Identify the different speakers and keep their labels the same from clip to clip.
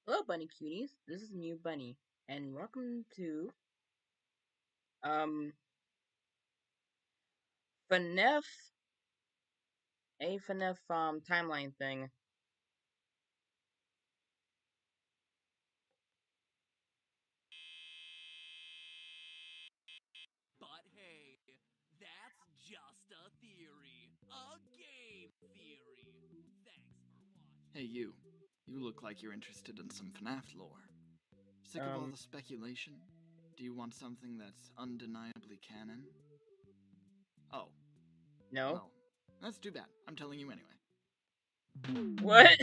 Speaker 1: Hello, bunny cuties. This is New Bunny, and welcome to um Fnaf Fnaf timeline thing.
Speaker 2: But hey, that's just a theory. A game theory. Thanks for watching. Hey, you. You look like you're interested in some FNAF lore. Sick of all
Speaker 1: Um,
Speaker 2: the speculation? Do you want something that's undeniably canon? Oh,
Speaker 1: no.
Speaker 2: well, that's too bad. I'm telling you anyway.
Speaker 1: What?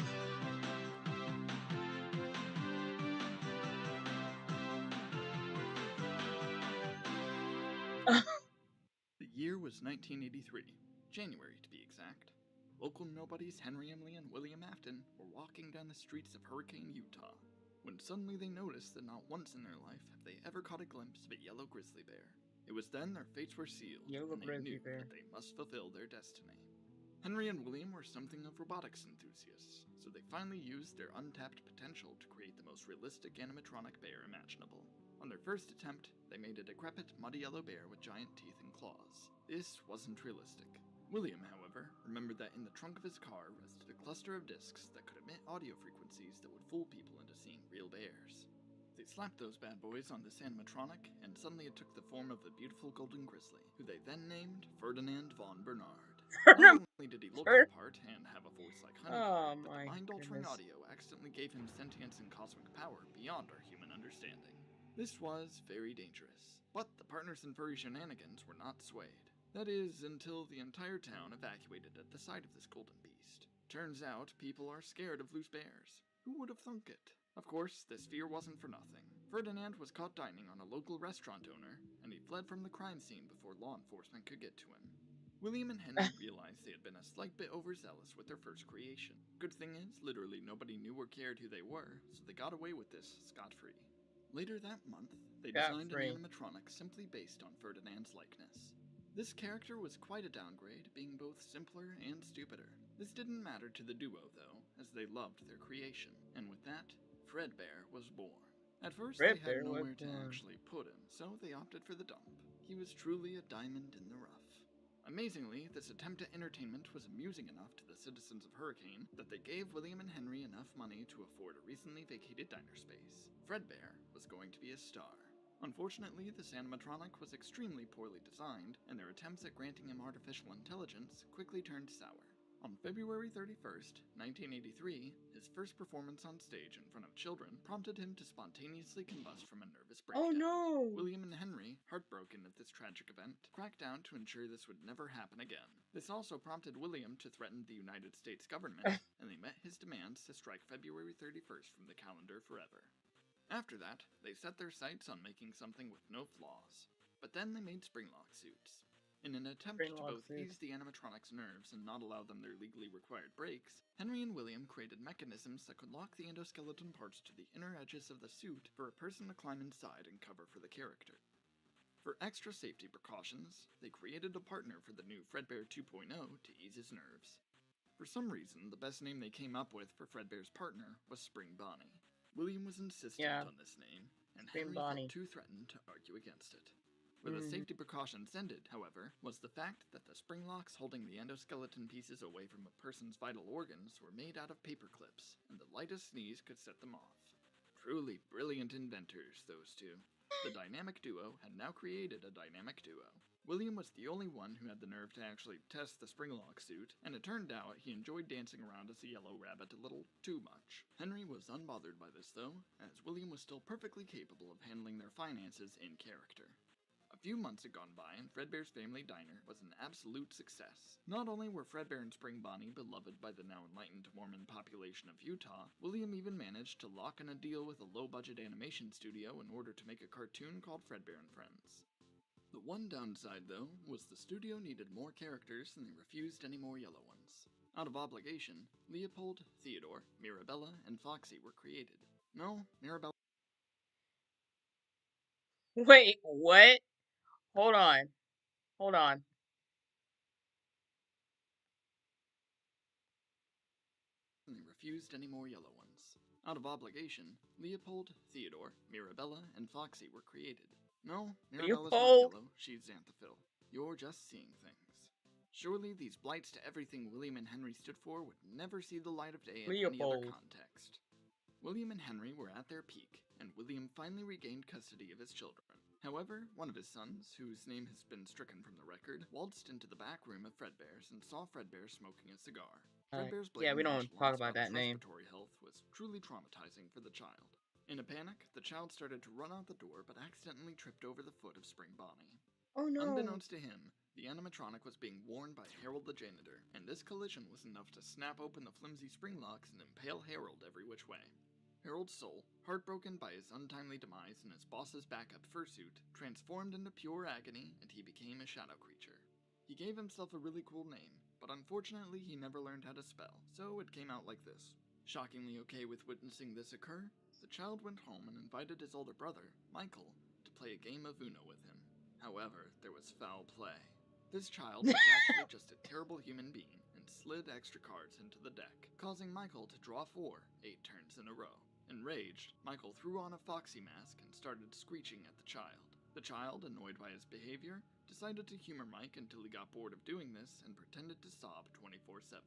Speaker 2: The year was 1983, January to be exact. Local nobodies Henry Emily and William Afton were walking down the streets of Hurricane, Utah, when suddenly they noticed that not once in their life have they ever caught a glimpse of a yellow grizzly bear. It was then their fates were sealed,
Speaker 1: Yellow
Speaker 2: and they
Speaker 1: grizzly
Speaker 2: knew
Speaker 1: bear.
Speaker 2: that they must fulfill their destiny. Henry and William were something of robotics enthusiasts, so they finally used their untapped potential to create the most realistic animatronic bear imaginable. On their first attempt, they made a decrepit, muddy yellow bear with giant teeth and claws. This wasn't realistic. William, however, remembered that in the trunk of his car rested a cluster of discs that could emit audio frequencies that would fool people into seeing real bears. They slapped those bad boys on this animatronic, and suddenly it took the form of the beautiful golden grizzly, who they then named Ferdinand von Bernard. Not only did he look the part and have a voice like Honeycomb,
Speaker 1: Oh
Speaker 2: but the
Speaker 1: my
Speaker 2: mind-altering
Speaker 1: goodness.
Speaker 2: audio accidentally gave him sentience and cosmic power beyond our human understanding. This was very dangerous, but the partners in furry shenanigans were not swayed. That is, until the entire town evacuated at the sight of this golden beast. Turns out, people are scared of loose bears. Who would have thunk it? Of course, this fear wasn't for nothing. Ferdinand was caught dining on a local restaurant owner, and he fled from the crime scene before law enforcement could get to him. William and Henry realized they had been a slight bit overzealous with their first creation. Good thing is, literally nobody knew or cared who they were, so they got away with this scot-free. Later that month, they
Speaker 1: Got
Speaker 2: designed an
Speaker 1: free.
Speaker 2: animatronic simply based on Ferdinand's likeness. This character was quite a downgrade, being both simpler and stupider. This didn't matter to the duo, though, as they loved their creation, and with that, Fredbear was born. At first, they
Speaker 1: Red
Speaker 2: had
Speaker 1: bear was
Speaker 2: nowhere to
Speaker 1: born.
Speaker 2: actually put him, so they opted for the dump. He was truly a diamond in the rough. Amazingly, this attempt at entertainment was amusing enough to the citizens of Hurricane that they gave William and Henry enough money to afford a recently vacated diner space. Fredbear was going to be a star. Unfortunately, this animatronic was extremely poorly designed, and their attempts at granting him artificial intelligence quickly turned sour. On February 31st, 1983, his first performance on stage in front of children prompted him to spontaneously combust from a nervous
Speaker 1: Oh
Speaker 2: breakdown.
Speaker 1: no!
Speaker 2: William and Henry, heartbroken at this tragic event, cracked down to ensure this would never happen again. This also prompted William to threaten the United States government, and they met his demands to strike February 31st from the calendar forever. After that, they set their sights on making something with no flaws. But then they made springlock suits. In an attempt to
Speaker 1: Springlock
Speaker 2: both
Speaker 1: suit.
Speaker 2: ease the animatronics' nerves and not allow them their legally required breaks, Henry and William created mechanisms that could lock the endoskeleton parts to the inner edges of the suit for a person to climb inside and cover for the character. For extra safety precautions, they created a partner for the new Fredbear 2.0 to ease his nerves. For some reason, the best name they came up with for Fredbear's partner was Spring Bonnie. William was insistent
Speaker 1: Yeah,
Speaker 2: on this name, and
Speaker 1: Spring
Speaker 2: Henry felt
Speaker 1: Bonnie.
Speaker 2: too threatened to argue against it. Where the
Speaker 1: Mm-hmm.
Speaker 2: safety precautions ended, however, was the fact that the spring locks holding the endoskeleton pieces away from a person's vital organs were made out of paper clips, and the lightest sneeze could set them off. Truly brilliant inventors, those two. The dynamic duo had now created a dynamic duo. William was the only one who had the nerve to actually test the springlock suit, and it turned out he enjoyed dancing around as a yellow rabbit a little too much. Henry was unbothered by this, though, as William was still perfectly capable of handling their finances in character. A few months had gone by, and Fredbear's Family Diner was an absolute success. Not only were Fredbear and Spring Bonnie beloved by the now enlightened Mormon population of Utah, William even managed to lock in a deal with a low-budget animation studio in order to make a cartoon called Fredbear and Friends. The one downside, though, was the studio needed more characters and they refused any more yellow ones. Out of obligation, Leopold, Theodore, Mirabella, and Foxy were created. No, Mirabella
Speaker 1: Wait, what? Hold on. Hold on.
Speaker 2: and they refused any more yellow ones. Out of obligation, Leopold, Theodore, Mirabella, and Foxy were created. No, Mirabella's not
Speaker 1: Leopold!
Speaker 2: yellow, she's Xanthophyll. You're just seeing things. Surely these blights to everything William and Henry stood for would never see the light of day in any other
Speaker 1: Leopold.
Speaker 2: context. William and Henry were at their peak, and William finally regained custody of his children. However, one of his sons, whose name has been stricken from the record, waltzed into the back room of Fredbear's and saw Fredbear smoking a cigar. Fredbear's
Speaker 1: Yeah, we
Speaker 2: blatant
Speaker 1: don't talk
Speaker 2: nonchalance
Speaker 1: about that
Speaker 2: his
Speaker 1: name.
Speaker 2: respiratory health was truly traumatizing for the child. In a panic, the child started to run out the door but accidentally tripped over the foot of Spring Bonnie.
Speaker 1: Oh no!
Speaker 2: Unbeknownst to him, the animatronic was being worn by Harold the janitor, and this collision was enough to snap open the flimsy spring locks and impale Harold every which way. Harold's soul, heartbroken by his untimely demise in his boss's backup fursuit, transformed into pure agony, and he became a shadow creature. He gave himself a really cool name, but unfortunately he never learned how to spell, so it came out like this. Shockingly okay with witnessing this occur, the child went home and invited his older brother, Michael, to play a game of Uno with him. However, there was foul play. This child was actually just a terrible human being and slid extra cards into the deck, causing Michael to draw 4, 8 turns in a row. Enraged, Michael threw on a foxy mask and started screeching at the child. The child, annoyed by his behavior, decided to humor Mike until he got bored of doing this and pretended to sob 24/7.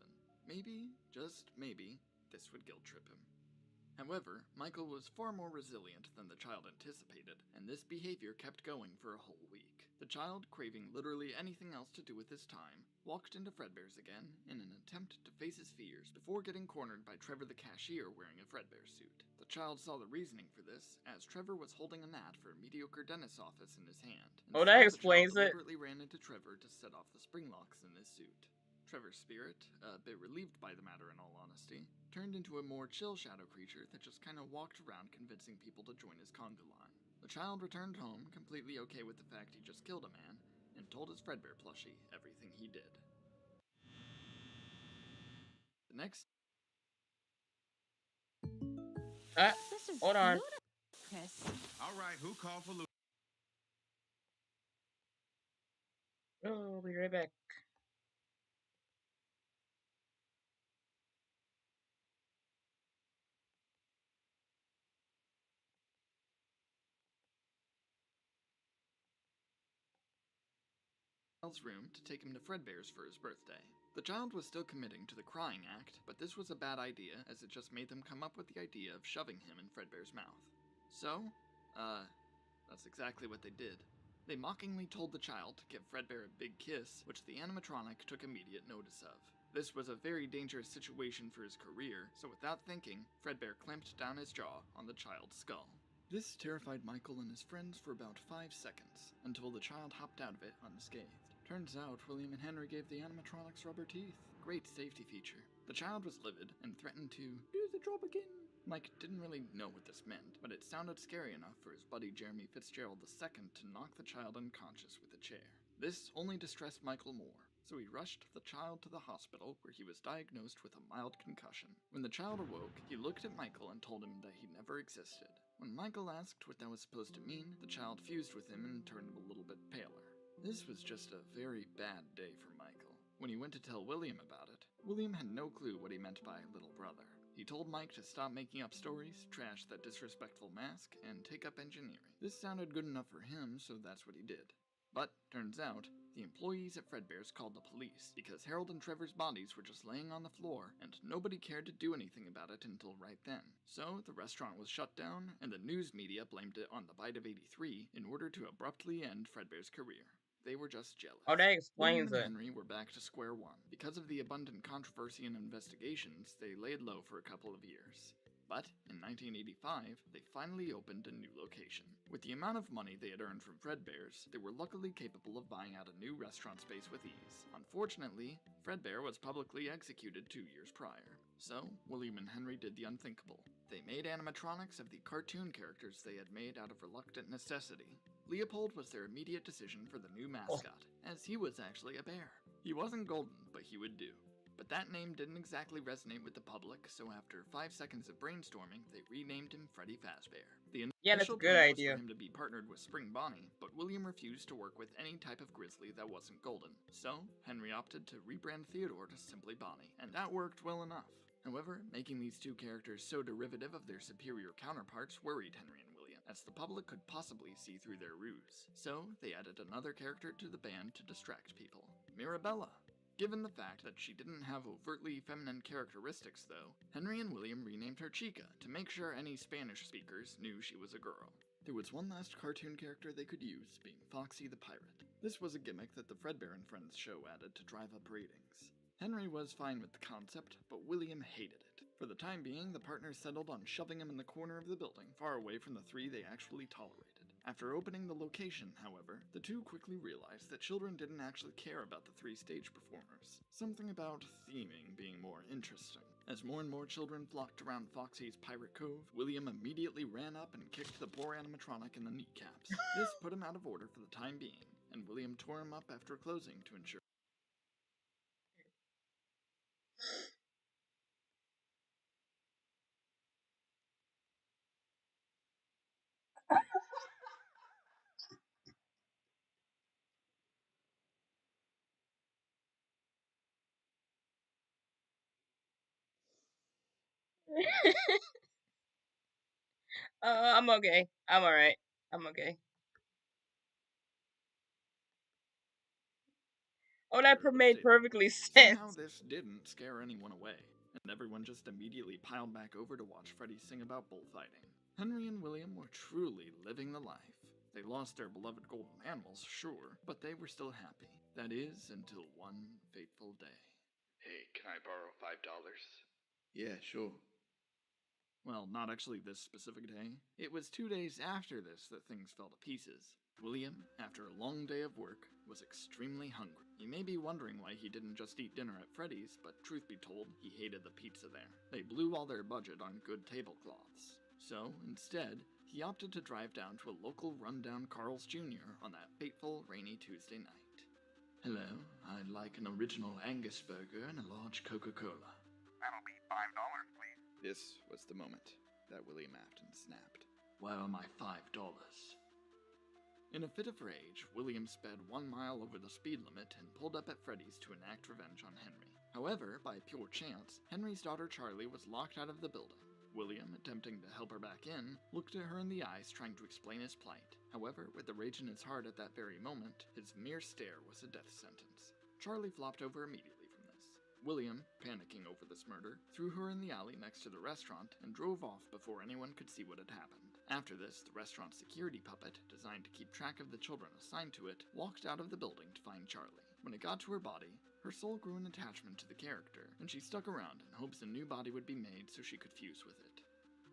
Speaker 2: Maybe, just maybe, this would guilt trip him. However, Michael was far more resilient than the child anticipated, and this behavior kept going for a whole week. The child, craving literally anything else to do with his time, walked into Fredbear's again in an attempt to face his fears before getting cornered by Trevor the cashier wearing a Fredbear suit. The child saw the reasoning for this, as Trevor was holding a gnat for a mediocre dentist's office in his hand.
Speaker 1: Oh, that
Speaker 2: Instead,
Speaker 1: explains
Speaker 2: the child
Speaker 1: it.
Speaker 2: deliberately ran into Trevor to set off the spring locks in his suit. Trevor's spirit, a bit relieved by the matter in all honesty, turned into a more chill shadow creature that just kinda walked around convincing people to join his conga line. The child returned home, completely okay with the fact he just killed a man, and told his Fredbear plushie everything he did. The next
Speaker 1: This is hold on.
Speaker 3: Chris. All right, who called for Luke?
Speaker 1: Oh, we'll be right back.
Speaker 2: child's room to take him to Fredbear's for his birthday. The child was still committing to the crying act, but this was a bad idea as it just made them come up with the idea of shoving him in Fredbear's mouth. So, that's exactly what they did. They mockingly told the child to give Fredbear a big kiss, which the animatronic took immediate notice of. This was a very dangerous situation for his career, so without thinking, Fredbear clamped down his jaw on the child's skull. This terrified Michael and his friends for about 5 seconds, until the child hopped out of it unscathed. Turns out, William and Henry gave the animatronics rubber teeth. Great safety feature. The child was livid and threatened to do the job again. Mike didn't really know what this meant, but it sounded scary enough for his buddy Jeremy Fitzgerald II to knock the child unconscious with a chair. This only distressed Michael more, so he rushed the child to the hospital where he was diagnosed with a mild concussion. When the child awoke, he looked at Michael and told him that he never existed. When Michael asked what that was supposed to mean, the child fused with him and turned a little bit paler. This was just a very bad day for Michael. When he went to tell William about it, William had no clue what he meant by little brother. He told Mike to stop making up stories, trash that disrespectful mask, and take up engineering. This sounded good enough for him, so that's what he did. But, turns out, the employees at Fredbear's called the police because Harold and Trevor's bodies were just laying on the floor, and nobody cared to do anything about it until right then. So, the restaurant was shut down, and the news media blamed it on the bite of 83 in order to abruptly end Fredbear's career. They were just jealous.
Speaker 1: Oh, that explains
Speaker 2: William
Speaker 1: it.
Speaker 2: and Henry were back to square one. Because of the abundant controversy and investigations, they laid low for a couple of years. But, in 1985, they finally opened a new location. With the amount of money they had earned from Fredbear's, they were luckily capable of buying out a new restaurant space with ease. Unfortunately, Fredbear was publicly executed 2 years prior. So, William and Henry did the unthinkable. They made animatronics of the cartoon characters they had made out of reluctant necessity. Leopold was their immediate decision for the new mascot, as he was actually a bear. He wasn't golden, but he would do. But that name didn't exactly resonate with the public, so after 5 seconds of brainstorming, they renamed him Freddy Fazbear. The
Speaker 1: Yeah, that's a
Speaker 2: initial
Speaker 1: good
Speaker 2: plan was
Speaker 1: idea.
Speaker 2: for him to be partnered with Spring Bonnie, but William refused to work with any type of grizzly that wasn't golden. So, Henry opted to rebrand Theodore to simply Bonnie, and that worked well enough. However, making these two characters so derivative of their superior counterparts worried Henry and William, as the public could possibly see through their ruse. So, they added another character to the band to distract people, Mirabella. Given the fact that she didn't have overtly feminine characteristics, though, Henry and William renamed her Chica to make sure any Spanish speakers knew she was a girl. There was one last cartoon character they could use, being Foxy the Pirate. This was a gimmick that the Fredbear and Friends show added to drive up ratings. Henry was fine with the concept, but William hated it. For the time being, the partners settled on shoving him in the corner of the building, far away from the three they actually tolerated. After opening the location, however, the two quickly realized that children didn't actually care about the three stage performers. Something about theming being more interesting. As more and more children flocked around Foxy's Pirate Cove, William immediately ran up and kicked the poor animatronic in the kneecaps. This put him out of order for the time being, and William tore him up after closing to ensure
Speaker 1: I'm okay. I'm alright. I'm okay. Oh, that
Speaker 2: was
Speaker 1: made
Speaker 2: stable.
Speaker 1: perfectly
Speaker 2: Somehow
Speaker 1: sense.
Speaker 2: this didn't scare anyone away, and everyone just immediately piled back over to watch Freddy sing about bullfighting. Henry and William were truly living the life. They lost their beloved golden animals, sure, but they were still happy. That is, until one fateful day.
Speaker 4: Hey, can I borrow $5?
Speaker 3: Yeah, sure.
Speaker 2: Well, not actually this specific day. It was 2 days after this that things fell to pieces. William, after a long day of work, was extremely hungry. You may be wondering why he didn't just eat dinner at Freddy's, but truth be told, he hated the pizza there. They blew all their budget on good tablecloths. So, instead, he opted to drive down to a local rundown Carl's Jr. on that fateful, rainy Tuesday night. Hello, I'd like an original Angus burger and a large Coca-Cola.
Speaker 4: That'll be $5, please.
Speaker 3: This was the moment that William Afton snapped.
Speaker 2: Where are my $5? In a fit of rage, William sped 1 mile over the speed limit and pulled up at Freddy's to enact revenge on Henry. However, by pure chance, Henry's daughter Charlie was locked out of the building. William, attempting to help her back in, looked at her in the eyes trying to explain his plight. However, with the rage in his heart at that very moment, his mere stare was a death sentence. Charlie flopped over immediately from this. William, panicking over this murder, threw her in the alley next to the restaurant and drove off before anyone could see what had happened. After this, the restaurant's security puppet, designed to keep track of the children assigned to it, walked out of the building to find Charlie. When it got to her body, her soul grew an attachment to the character, and she stuck around in hopes a new body would be made so she could fuse with it.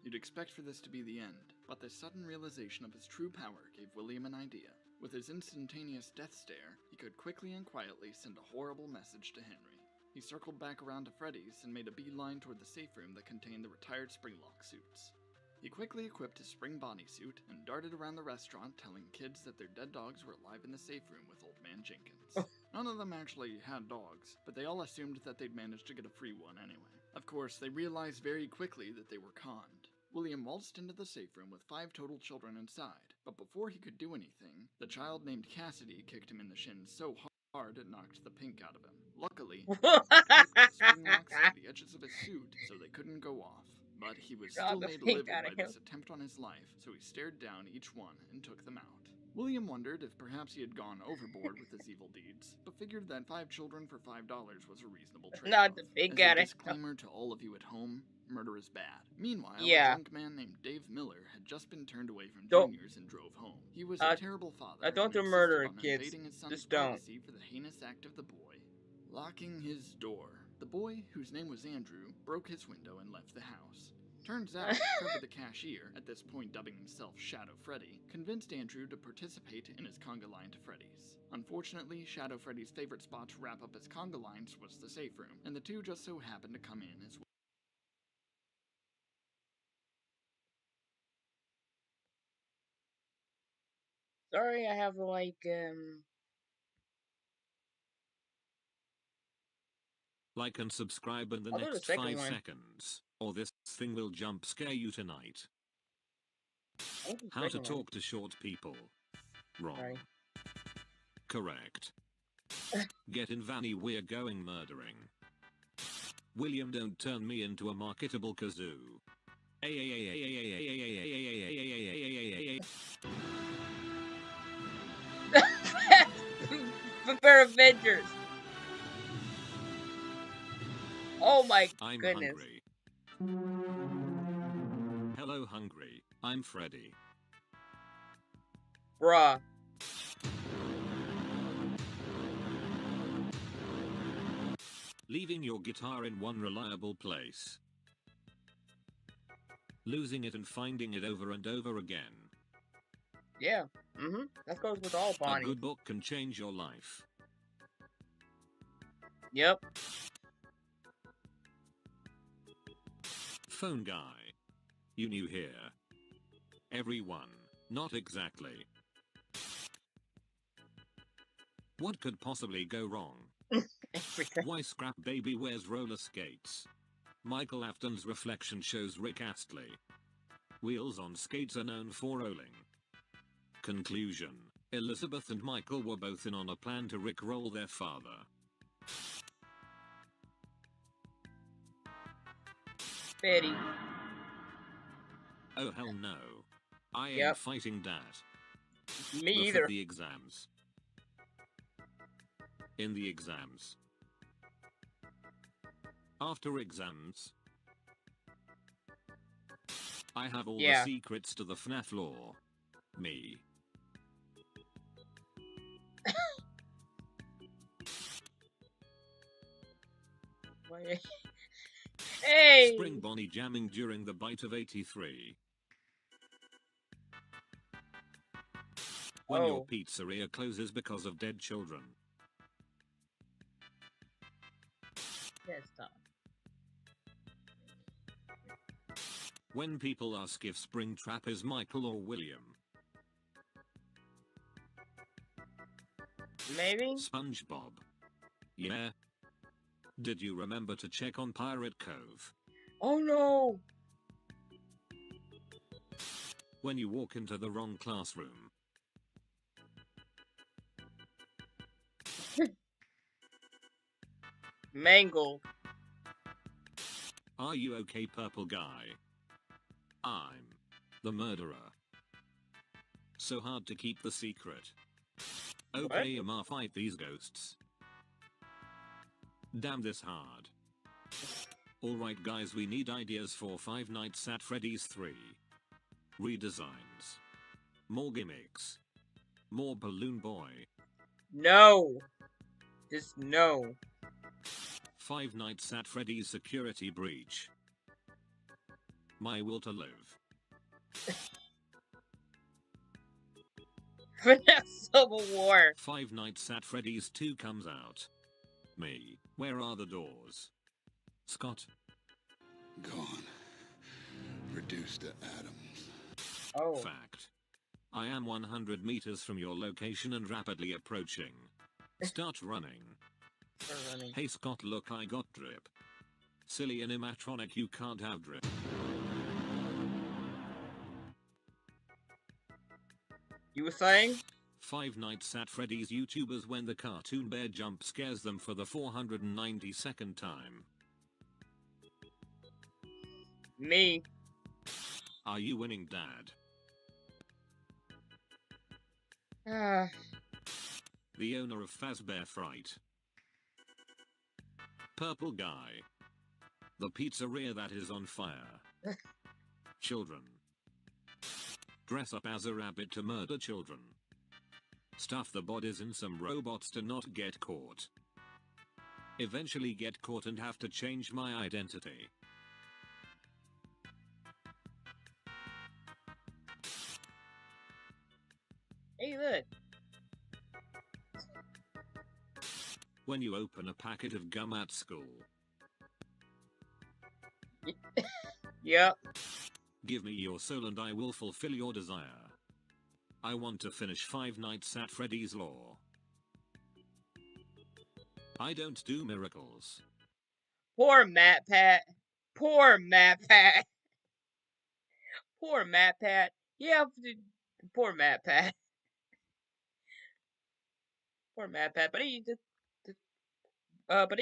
Speaker 2: You'd expect for this to be the end, but the sudden realization of his true power gave William an idea. With his instantaneous death stare, he could quickly and quietly send a horrible message to Henry. He circled back around to Freddy's and made a beeline toward the safe room that contained the retired Springlock suits. He quickly equipped his spring bodysuit and darted around the restaurant telling kids that their dead dogs were alive in the safe room with Old Man Jenkins. None of them actually had dogs, but they all assumed that they'd managed to get a free one anyway. Of course, they realized very quickly that they were conned. William waltzed into the safe room with 5 total children inside, but before he could do anything, the child named Cassidy kicked him in the shins so hard it knocked the pink out of him. Luckily, he taped the spring locks to the edges of his suit so they couldn't go off. But he was still made livid by this attempt on his life, so he stared down each one and took them out. William wondered if perhaps he had gone overboard with his evil deeds, but figured that 5 children for $5 was a reasonable trade-off.
Speaker 1: Not the big guy.
Speaker 2: As a disclaimer to all of you at home, murder is bad. Meanwhile, a drunk man named Dave Miller had just been turned away from juniors and drove home. He was a terrible father.
Speaker 1: Don't
Speaker 2: and
Speaker 1: do murder,
Speaker 2: insisted on
Speaker 1: kids.
Speaker 2: invading his son's
Speaker 1: Just don't.
Speaker 2: privacy for the heinous act of the boy, locking his door. The boy, whose name was Andrew, broke his window and left the house. Turns out, Trevor the cashier, at this point dubbing himself Shadow Freddy, convinced Andrew to participate in his conga line to Freddy's. Unfortunately, Shadow Freddy's favorite spot to wrap up his conga lines was the safe room, and the two just so happened to come in as well.
Speaker 1: Sorry, I have
Speaker 5: Like and subscribe in the
Speaker 1: I'll do the
Speaker 5: next
Speaker 1: second
Speaker 5: 5
Speaker 1: one.
Speaker 5: seconds, or this thing will jump scare you tonight. How to talk to short people. Wrong.
Speaker 1: Sorry.
Speaker 5: Correct. Get in Vanny, we're going murdering. William, don't turn me into a marketable kazoo.
Speaker 1: Prepare Avengers. Oh my
Speaker 5: I'm
Speaker 1: goodness.
Speaker 5: hungry. Hello, hungry. I'm Freddy.
Speaker 1: Bruh.
Speaker 5: Leaving your guitar in one reliable place. Losing it and finding it over and over again.
Speaker 1: Yeah. That goes with all
Speaker 5: A
Speaker 1: Bonnie.
Speaker 5: good book can change your life.
Speaker 1: Yep.
Speaker 5: Phone guy. You new here. Everyone. Not exactly. What could possibly go wrong?
Speaker 1: Everything.
Speaker 5: Why Scrap Baby wears roller skates? Michael Afton's reflection shows Rick Astley. Wheels on skates are known for rolling. Conclusion. Elizabeth and Michael were both in on a plan to rickroll their father.
Speaker 1: Betty.
Speaker 5: Oh hell no. I ain't
Speaker 1: Yep.
Speaker 5: fighting that.
Speaker 1: Me
Speaker 5: Before
Speaker 1: either.
Speaker 5: the exams. In the exams. After exams. I have all the secrets to the Fnaf lore. Me.
Speaker 1: Hey!
Speaker 5: Spring Bonnie jamming during the bite of 83. When your pizzeria closes because of dead children.
Speaker 1: Yes, Tom.
Speaker 5: When people ask if Springtrap is Michael or William.
Speaker 1: Maybe?
Speaker 5: SpongeBob. Yeah. Did you remember to check on Pirate Cove?
Speaker 1: Oh no!
Speaker 5: When you walk into the wrong classroom.
Speaker 1: Mangled.
Speaker 5: Are you okay, purple guy? I'm the murderer. So hard to keep the secret. Okay, I'ma fight these ghosts. Damn this hard. Alright guys, we need ideas for Five Nights at Freddy's 3. Redesigns. More gimmicks. More Balloon Boy.
Speaker 1: No! Just no.
Speaker 5: Five Nights at Freddy's security breach. My will to live.
Speaker 1: Fnaf Civil War.
Speaker 5: Five Nights at Freddy's 2 comes out. Me. Where are the doors? Scott.
Speaker 3: Gone. Reduced to atoms.
Speaker 1: Oh.
Speaker 5: Fact. I am 100 meters from your location and rapidly approaching. Start running. Hey Scott, look, I got drip. Silly animatronic, you can't have drip.
Speaker 1: You were saying?
Speaker 5: Five Nights at Freddy's YouTubers when the cartoon bear jump scares them for the 492nd time.
Speaker 1: Me.
Speaker 5: Are you winning, Dad? The owner of Fazbear Fright. Purple guy. The pizzeria that is on fire. Children. Dress up as a rabbit to murder children. Stuff the bodies in some robots to not get caught. Eventually get caught and have to change my identity.
Speaker 1: Hey, look.
Speaker 5: When you open a packet of gum at school.
Speaker 1: Yep.
Speaker 5: Give me your soul and I will fulfill your desire. I want to finish Five Nights at Freddy's lore. I don't do miracles.
Speaker 1: Poor Matt Pat. Poor Matt Pat. Poor Matt Pat. Yeah, poor Matt Pat. Poor Matt Pat. But he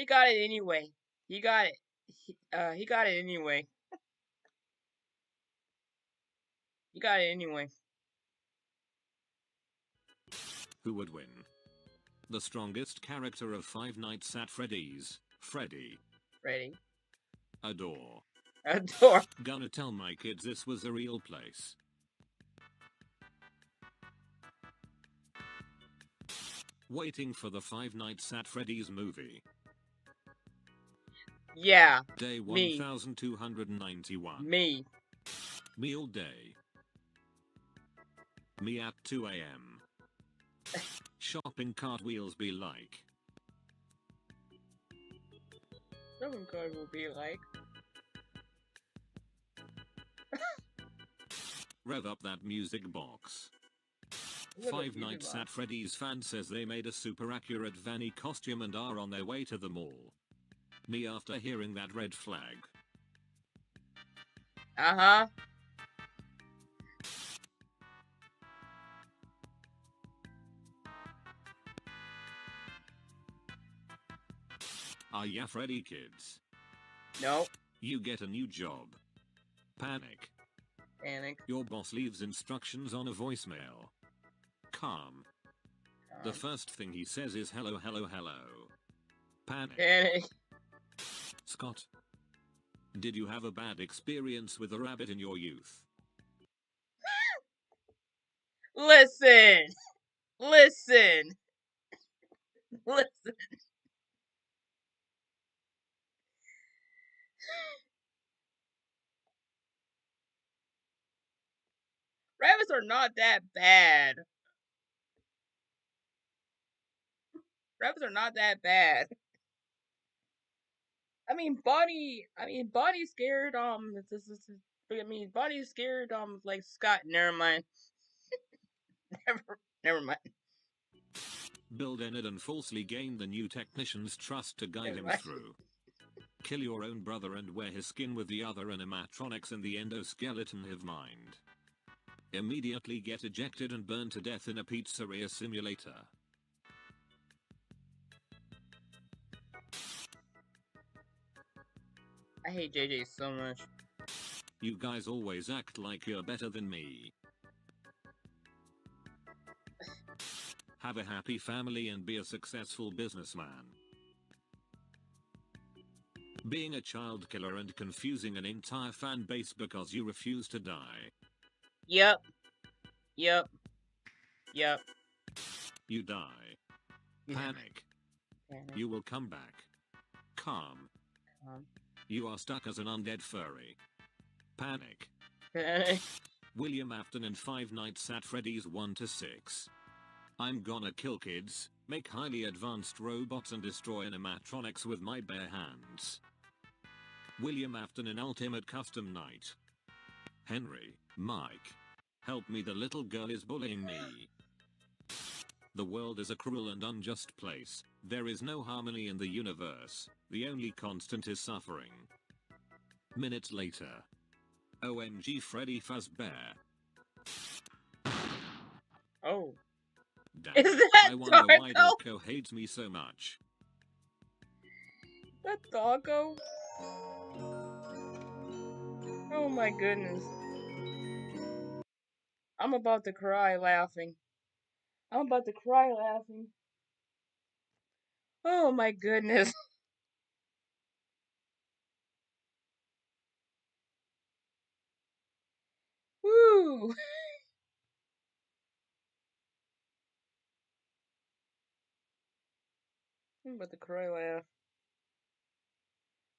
Speaker 1: got it anyway. He got it. He got it anyway. He got it anyway.
Speaker 5: Who would win? The strongest character of Five Nights at Freddy's, Freddy.
Speaker 1: Ready?
Speaker 5: Adore.
Speaker 1: Adore.
Speaker 5: Gonna tell my kids this was a real place. Waiting for the Five Nights at Freddy's movie.
Speaker 1: Yeah.
Speaker 5: Day
Speaker 1: Me.
Speaker 5: 1291.
Speaker 1: Me.
Speaker 5: Meal day. Me at 2 a.m. Shopping cartwheels be like.
Speaker 1: Someone card will be like.
Speaker 5: Rev up that music box.
Speaker 1: Look at
Speaker 5: Five
Speaker 1: the music
Speaker 5: Nights
Speaker 1: box.
Speaker 5: at Freddy's fan says they made a super accurate Vanny costume and are on their way to the mall. Me after hearing that red flag.
Speaker 1: Uh-huh.
Speaker 5: Are ya Freddy kids?
Speaker 1: No.
Speaker 5: You get a new job. Panic.
Speaker 1: Panic.
Speaker 5: Your boss leaves instructions on a voicemail. Calm. The first thing he says is hello, hello, hello. Panic.
Speaker 1: Panic.
Speaker 5: Scott. Did you have a bad experience with a rabbit in your youth?
Speaker 1: Listen. Listen. Listen. Rabbits are not that bad. Rabbits are not that bad. Bonnie's scared, Bonnie's scared, like Scott. Never mind. Never mind.
Speaker 5: Build Enid and falsely gain the new technician's trust to guide
Speaker 1: Never
Speaker 5: him
Speaker 1: mind.
Speaker 5: through. Kill your own brother and wear his skin with the other animatronics in the endoskeleton hive mind. Immediately get ejected and burned to death in a pizzeria simulator.
Speaker 1: I hate JJ so much.
Speaker 5: You guys always act like you're better than me. Have a happy family and be a successful businessman. Being a child killer and confusing an entire fan base because you refuse to die.
Speaker 1: Yep. Yep. Yep.
Speaker 5: You die. Panic.
Speaker 1: Panic.
Speaker 5: You will come back. Calm. You are stuck as an undead furry. Panic.
Speaker 1: Panic.
Speaker 5: William Afton in Five Nights at Freddy's 1-6. I'm gonna kill kids, make highly advanced robots and destroy animatronics with my bare hands. William Afton in Ultimate Custom Night. Henry, Mike. Help me, the little girl is bullying me. The world is a cruel and unjust place. There is no harmony in the universe. The only constant is suffering. Minutes later. OMG Freddy Fazbear.
Speaker 1: Oh.
Speaker 5: Damn.
Speaker 1: Is that
Speaker 5: I wonder why
Speaker 1: Darko?
Speaker 5: Darko hates me so much.
Speaker 1: That Darko? Oh my goodness. I'm about to cry laughing. I'm about to cry laughing. Oh my goodness. Woo! I'm about to cry laugh.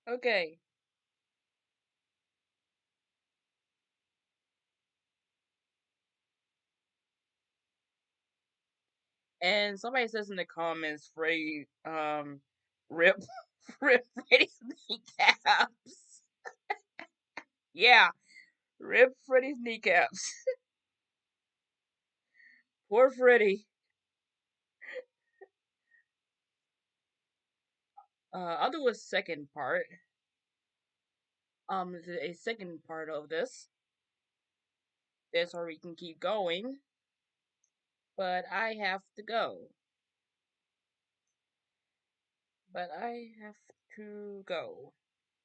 Speaker 1: Okay. And somebody says in the comments, Freddy, rip, rip Freddy's kneecaps. Yeah, rip Freddy's kneecaps. Poor Freddy. I'll do a second part. A second part of this. This, or we can keep going. But I have to go. But I have to go.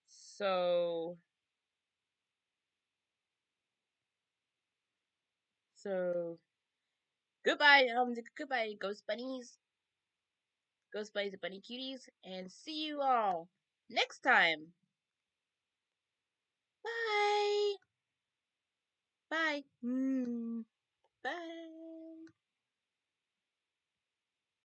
Speaker 1: So goodbye, goodbye, ghost bunnies, and bunny cuties, and see you all next time. Bye. Bye. Bye.